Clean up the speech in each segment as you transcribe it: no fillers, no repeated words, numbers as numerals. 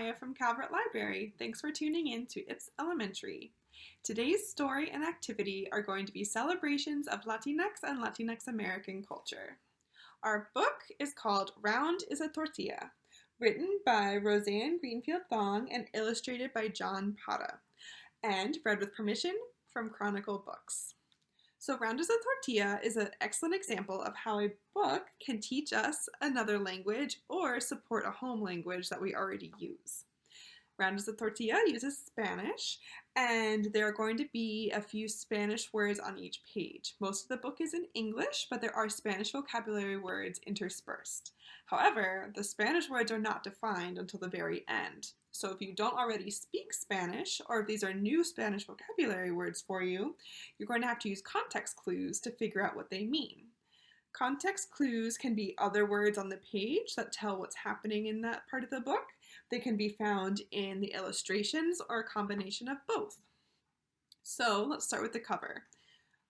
Maya from Calvert Library. Thanks for tuning in to It's Elementary. Today's story and activity are going to be celebrations of Latinx and Latinx American culture. Our book is called Round is a Tortilla, written by Roseanne Greenfield Thong and illustrated by John Parra, and read with permission from Chronicle Books. So Round is a Tortilla is an excellent example of how a book can teach us another language or support a home language that we already use. Round is a Tortilla uses Spanish, and there are going to be a few Spanish words on each page. Most of the book is in English, but there are Spanish vocabulary words interspersed. However, the Spanish words are not defined until the very end. So if you don't already speak Spanish, or if these are new Spanish vocabulary words for you, you're going to have to use context clues to figure out what they mean. Context clues can be other words on the page that tell what's happening in that part of the book. They can be found in the illustrations or a combination of both. So let's start with the cover.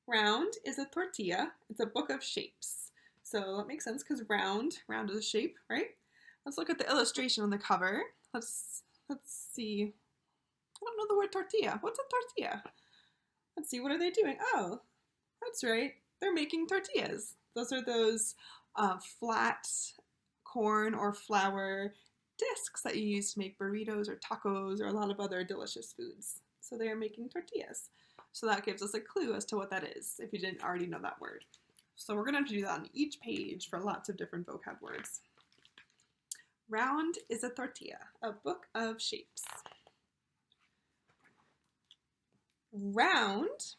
Round is a tortilla. It's a book of shapes. So that makes sense because round is a shape, right? Let's look at the illustration on the cover. Let's see. I don't know the word tortilla. What's a tortilla? Let's see, what are they doing? Oh, that's right. They're making tortillas. Those are those flat corn or flour discs that you use to make burritos or tacos or a lot of other delicious foods. So they are making tortillas. So that gives us a clue as to what that is, if you didn't already know that word. So we're going to have to do that on each page for lots of different vocab words. Round is a Tortilla, a book of shapes. Round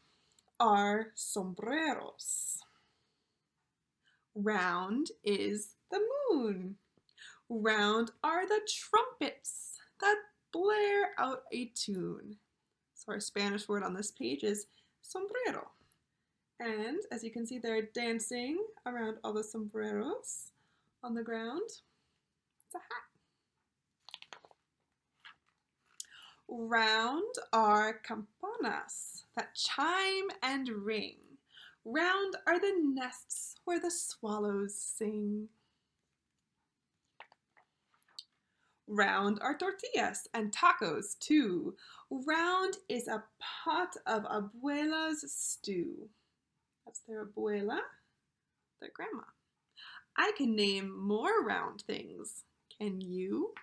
are sombreros. Round is the moon. Round are the trumpets that blare out a tune. So our Spanish word on this page is sombrero. And as you can see, they're dancing around all the sombreros on the ground. It's a hat. Round are campanas that chime and ring. Round are the nests where the swallows sing. Round are tortillas and tacos too. Round is a pot of abuela's stew. That's their abuela, their grandma. I can name more round things. Can you?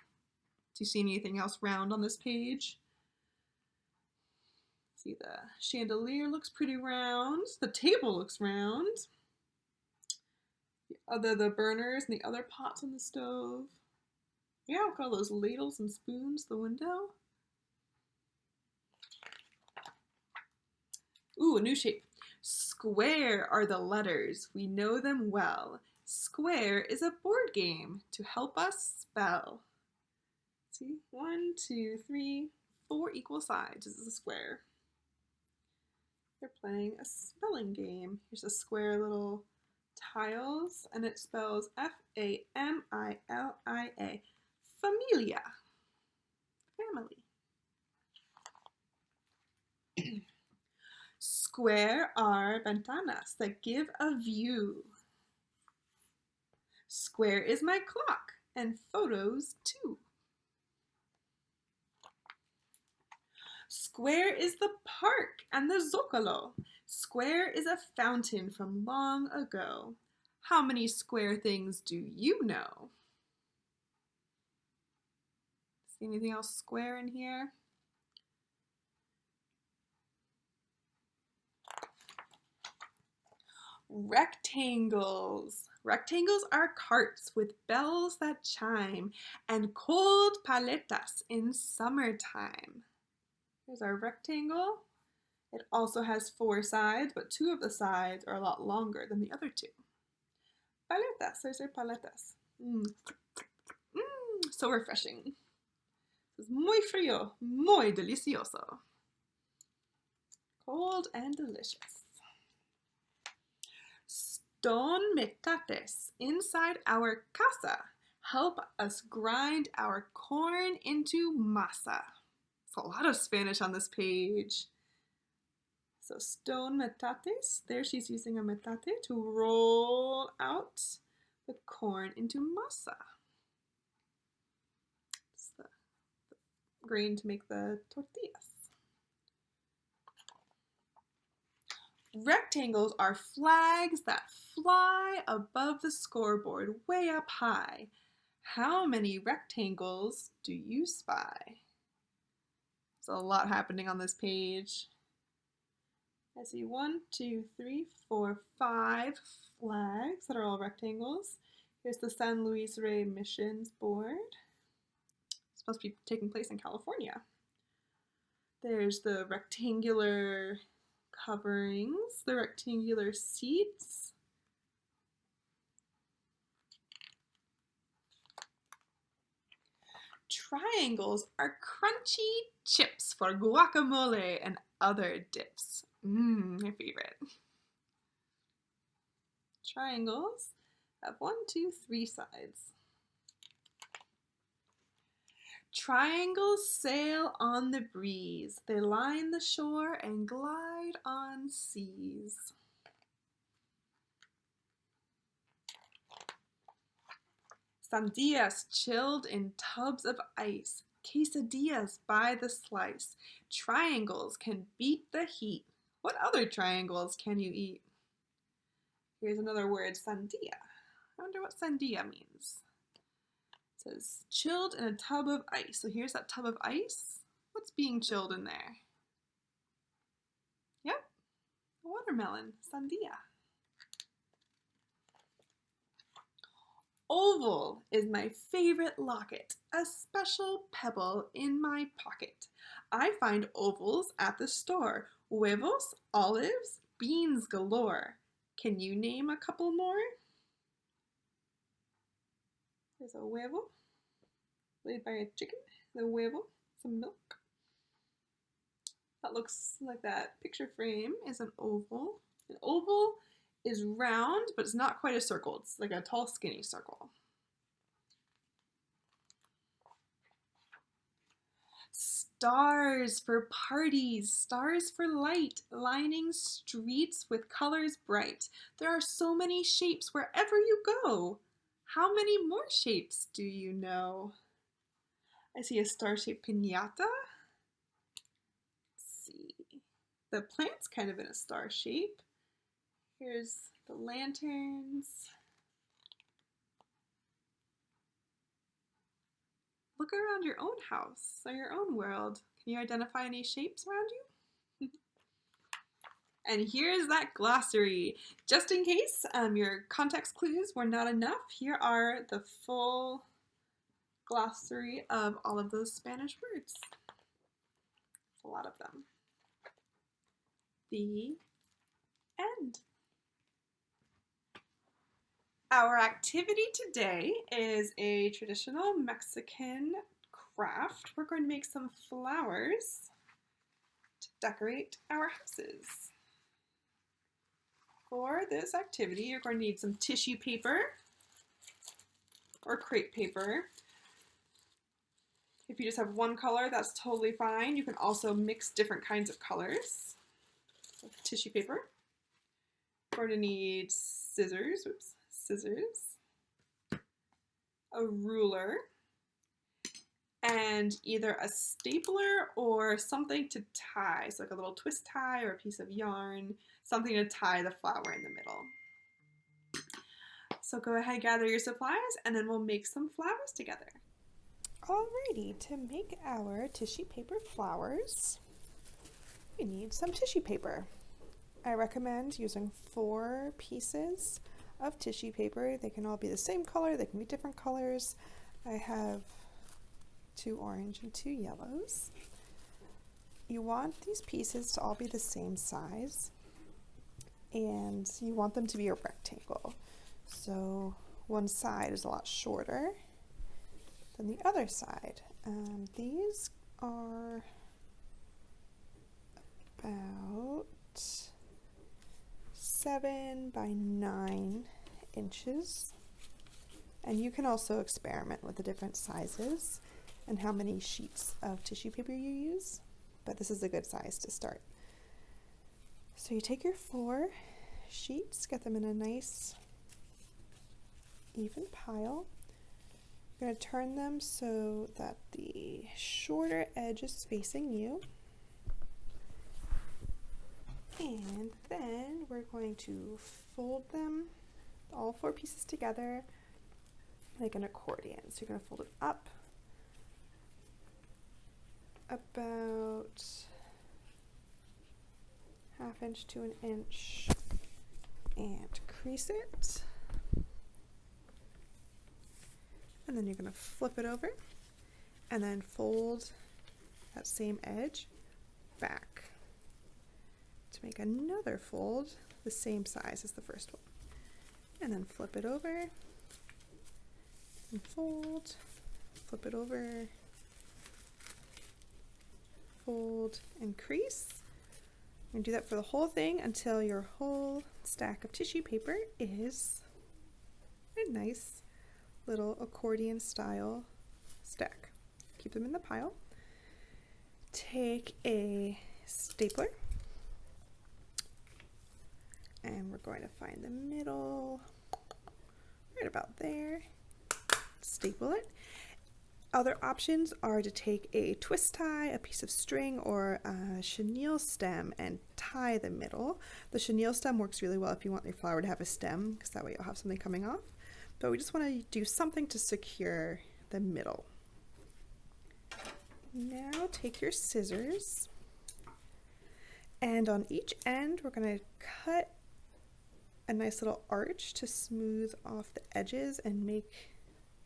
Do you see anything else round on this page? See, the chandelier looks pretty round. The table looks round. The burners and the other pots on the stove. Yeah, look at all those ladles and spoons, the window. Ooh, a new shape. Square are the letters. We know them well. Square is a board game to help us spell. See, 1, 2, 3, 4 equal sides. This is a square. They're playing a spelling game. Here's a square little tiles, and it spells F-A-M-I-L-I-A. Familia. Family. Square are ventanas that give a view. Square is my clock and photos too. Square is the park and the Zocalo. Square is a fountain from long ago. How many square things do you know? See anything else square in here? Rectangles. Rectangles are carts with bells that chime and cold paletas in summertime. Here's our rectangle. It also has 4 sides, but 2 of the sides are a lot longer than the other 2. Paletas, there's our paletas. So refreshing. Es muy frío, muy delicioso. Cold and delicious. Stone metates inside our casa help us grind our corn into masa. There's a lot of Spanish on this page. So stone metates, there she's using a metate to roll out the corn into masa. It's the grain to make the tortillas. Rectangles are flags that fly above the scoreboard way up high. How many rectangles do you spy? There's a lot happening on this page. I see 1, 2, 3, 4, 5 flags that are all rectangles. Here's the San Luis Rey Missions board. It's supposed to be taking place in California. There's the rectangular coverings, the rectangular seats. Triangles are crunchy chips for guacamole and other dips. My favorite. Triangles have 1, 2, 3 sides. Triangles sail on the breeze. They line the shore and glide on seas. Sandías chilled in tubs of ice. Quesadillas by the slice. Triangles can beat the heat. What other triangles can you eat? Here's another word, sandía. I wonder what sandía means. It says chilled in a tub of ice. So here's that tub of ice. What's being chilled in there? Yep, a watermelon, sandía. Oval is my favorite locket, a special pebble in my pocket. I find ovals at the store. Huevos, olives, beans galore. Can you name a couple more? There's a huevo, laid by a chicken. The huevo, some milk. That looks like that picture frame is an oval. An oval is round, but it's not quite a circle. It's like a tall, skinny circle. Stars for parties, stars for light, lining streets with colors bright. There are so many shapes wherever you go. How many more shapes do you know? I see a star-shaped piñata. Let's see. The plant's kind of in a star shape. Here's the lanterns. Look around your own house or your own world. Can you identify any shapes around you? And here's that glossary. Just in case your context clues were not enough, here are the full glossary of all of those Spanish words. A lot of them. The end. Our activity today is a traditional Mexican craft. We're going to make some flowers to decorate our houses. For this activity, you're going to need some tissue paper or crepe paper. If you just have one color, that's totally fine. You can also mix different kinds of colors. So tissue paper. We're going to need scissors, a ruler, and either a stapler or something to tie, so like a little twist tie or a piece of yarn, something to tie the flower in the middle. So go ahead, gather your supplies, and then we'll make some flowers together. Alrighty, to make our tissue paper flowers, we need some tissue paper. I recommend using 4 pieces of tissue paper. They can all be the same color, they can be different colors. I have 2 orange and 2 yellows. You want these pieces to all be the same size, and you want them to be a rectangle. So one side is a lot shorter than the other side. These are about 7 by 9 inches, and you can also experiment with the different sizes and how many sheets of tissue paper you use, but this is a good size to start. So you take your 4 sheets, get them in a nice even pile, I'm going to turn them so that the shorter edge is facing you. And then we're going to fold them, all 4 pieces together, like an accordion. So you're going to fold it up about 1/2 inch to 1 inch and crease it. And then you're going to flip it over and then fold that same edge back to make another fold the same size as the first one. And then flip it over and fold, flip it over, fold and crease. You're going to do that for the whole thing until your whole stack of tissue paper is a nice little accordion style stack. Keep them in the pile. Take a stapler and we're going to find the middle right about there. Staple it. Other options are to take a twist tie, a piece of string, or a chenille stem and tie the middle. The chenille stem works really well if you want your flower to have a stem, because that way you'll have something coming off. But we just want to do something to secure the middle. Now take your scissors, and on each end we're going to cut a nice little arch to smooth off the edges and make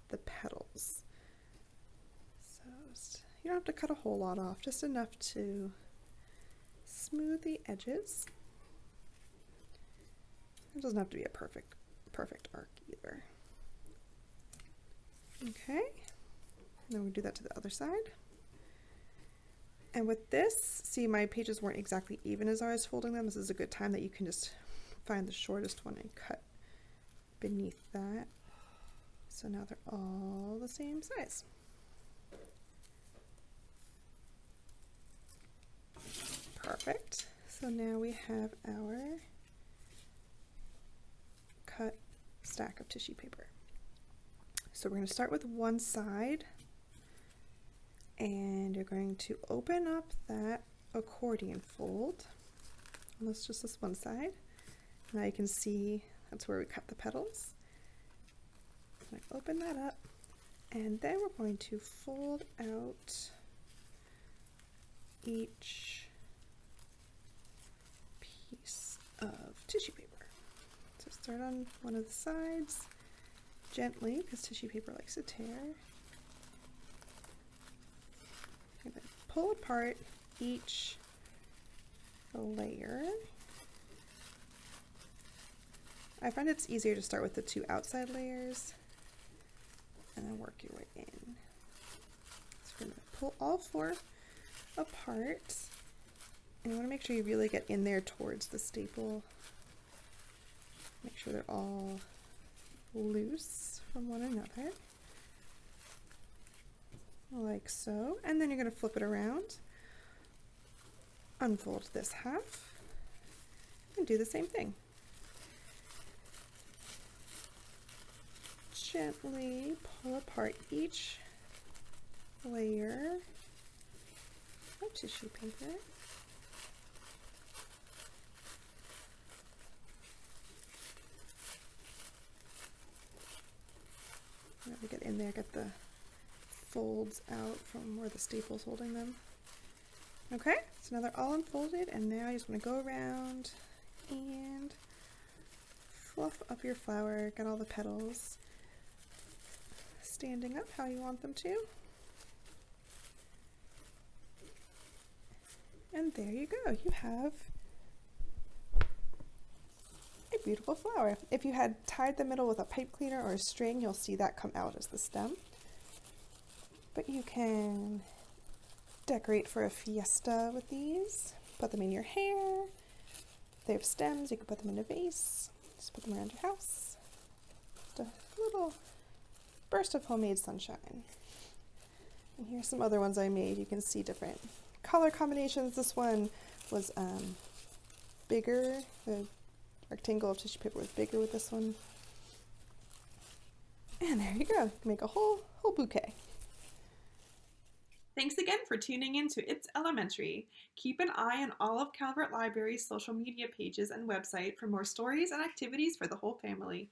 the petals. So you don't have to cut a whole lot off, just enough to smooth the edges. It doesn't have to be a perfect arc either. Okay, and then we do that to the other side. And with this, see, my pages weren't exactly even as I was folding them. This is a good time that you can just find the shortest one and cut beneath that. So now they're all the same size. Perfect. So now we have our cut stack of tissue paper. So we're going to start with one side, and you're going to open up that accordion fold. And that's just this one side. Now you can see that's where we cut the petals. So I open that up, and then we're going to fold out each piece of tissue paper. So start on one of the sides gently, because tissue paper likes to tear. And then pull apart each layer. I find it's easier to start with the 2 outside layers and then work your way in. So we're going to pull all 4 apart, and you want to make sure you really get in there towards the staple. Make sure they're all loose from one another, like so. And then you're going to flip it around, unfold this half, and do the same thing. Gently pull apart each layer of tissue paper. Let me get in there, get the folds out from where the staple's holding them. Okay, so now they're all unfolded, and now you just want to go around and fluff up your flower, get all the petals standing up how you want them to. And there you go, you have a beautiful flower. If you had tied the middle with a pipe cleaner or a string, you'll see that come out as the stem. But you can decorate for a fiesta with these. Put them in your hair. If they have stems, you can put them in a vase. Just put them around your house. Just a little burst of homemade sunshine. And here's some other ones I made. You can see different color combinations. This one was bigger. The rectangle of tissue paper was bigger with this one. And there you go. Make a whole bouquet. Thanks again for tuning in to It's Elementary. Keep an eye on all of Calvert Library's social media pages and website for more stories and activities for the whole family.